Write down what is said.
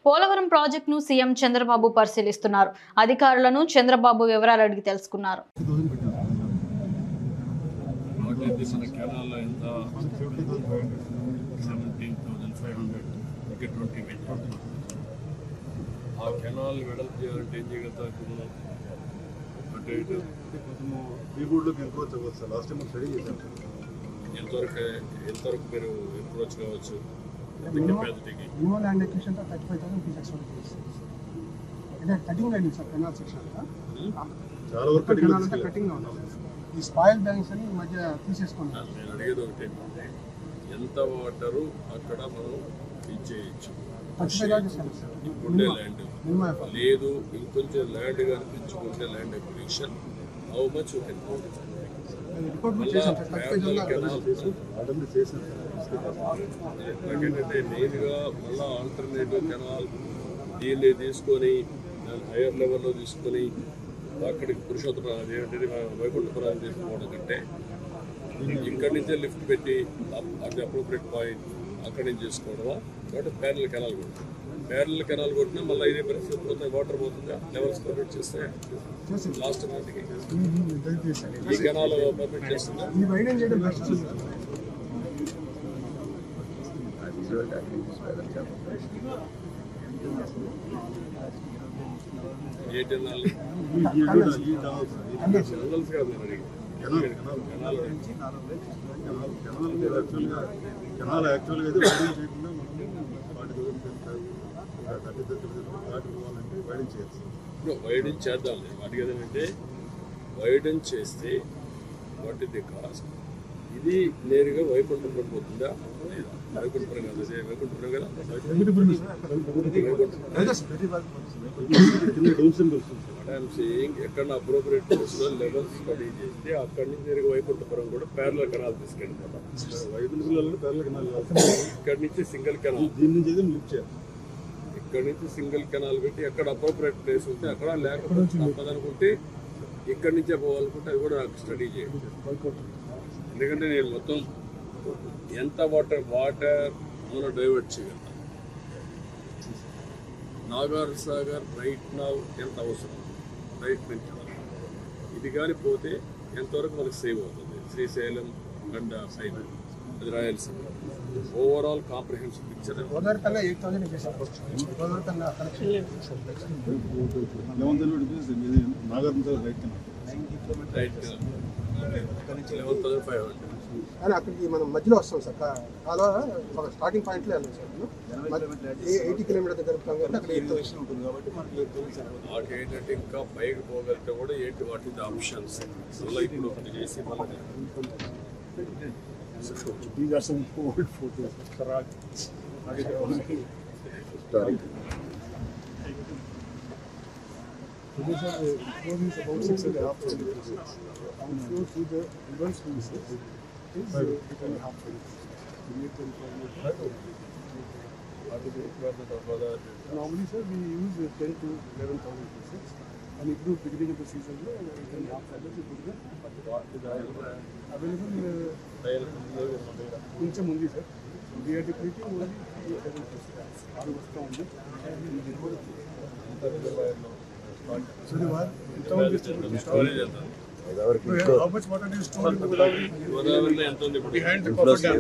పోలవరం ప్రాజెక్టును సీఎం చంద్రబాబు పరిశీలిస్తున్నారు. అధికారులను చంద్రబాబు వివరాలు అడిగి తెలుసుకున్నారు. ఎంతవరకు మీరు అప్రోచ్ కావచ్చు? చాలా వరకు కటింగ్ ఈ స్పాయిల్ బ్యాంక్స్ అని ఈ మధ్య తీసేసుకున్నాం. నేను అడిగేది ఒకటి, ఎంత వాటరు అక్కడ మనం ఇచ్చేయచ్చు. ఇప్పుడే ల్యాండ్ లేదు, ఇంకొంచెం ల్యాండ్ కనిపించుకుంటే ల్యాండ్ అక్విజిషన్ హౌ మచ్ నాకేంటంటే మెయిన్గా మళ్ళీ ఆల్టర్నేటివ్ కెనాల్ దీన్ని తీసుకొని హైయర్ లెవెల్లో తీసుకొని అక్కడికి పురుషోత్తరం అదేంటంటే వైకుంఠపురం తీసుకోవడం కంటే ఇక్కడి నుంచే లిఫ్ట్ పెట్టి అది అప్రోప్రియట్ పాయింట్ అక్కడి నుంచి చేసుకోవడమా కాబట్టి ప్యారల్ కెనాల్ కొడుతుంది. ప్యారల్ కెనాల్ కొట్టినా మళ్ళీ ఇదే పరిస్థితి పోతే వాటర్ పోతుందా, లెవెల్స్ పర్మిట్ చేస్తే లాస్ట్ నాటికి ఈ కెనాల్ పర్మిట్ చేస్తుందా? ఏ కెనాల్ కాదు కెనాల్ యాక్చువల్గా అయితే వైడింగ్ చేయకుండా వైడింగ్ చేయొచ్చు. ఇప్పుడు వైడింగ్ చేద్దాం. వాటికి ఏదంటే వైడింగ్ చేస్తే వాట్ ఇస్ ది కాస్ట్? ఇది నేరుగా వైకుంఠపురం పోతుందా? వైకుంఠపురం కాదు, అదే వైకుంఠపురం కదా. ఎక్కడ అప్రోప్రియట్ ప్లేస్లో లెవెల్స్ స్టడీ చేస్తే అక్కడి నుంచి నేరుగా వైకుంఠపురం కూడా ప్యారలల్ కెనాల్ తీసుకెళ్ళిపోతాం. ఇక్కడి నుంచి సింగిల్ కెనాల్, దీని నుంచి లిఫ్ట్ చేయాలి. ఇక్కడి నుంచి సింగిల్ కెనాల్ పెట్టి ఎక్కడ అప్రోప్రియట్ ప్లేస్ ఉంటే అక్కడ, లేకపోతే తప్పదనుకుంటే ఇక్కడి నుంచే పోవాలనుకుంటే అది కూడా నాకు స్టడీ చేయాలి. ఎందుకంటే నేను మొత్తం ఎంత వాటర్ మనం డైవర్ట్ చేయగలుగుతాం. నాగార్ సాగర్ రైట్ నా ఎంత అవసరం, రైట్ నుంచి ఇది కానీ పోతే ఎంతవరకు మనకు సేవ్ అవుతుంది. శ్రీశైలం గండ సైడ్ అది Rayalaseema overall comprehensive picture. Right 11,500 కానీ అక్కడికి మనం మధ్యలో వస్తాం సార్. అలా స్టార్టింగ్ పాయింట్లో వెళ్ళాం సార్. 80 కిలోమీటర్ దగ్గర ఉంటుంది కాబట్టి మనకి ఏంటంటే ఇంకా పైకి పోగలిగితే కూడా ఏంటి వాటి ఆప్షన్స్ మళ్ళీ ఇప్పుడు ఒకటి చేసి మళ్ళీ These are some old photos. So this is about 6.5 kilometers. And flow through the reverse is 8.5 kilometers. Normally, sir, we use 10 to 11,000 pieces. And if you beginning of the season, 8.5 kilometers available. కొంచెం ఉంది sir. థియేటిక్లీ only 7 pieces. అది వస్తూ ఉంది. How much water do you store in Godavari? గోదావరిలో ఎంత ఉంది Behind the coffer dam.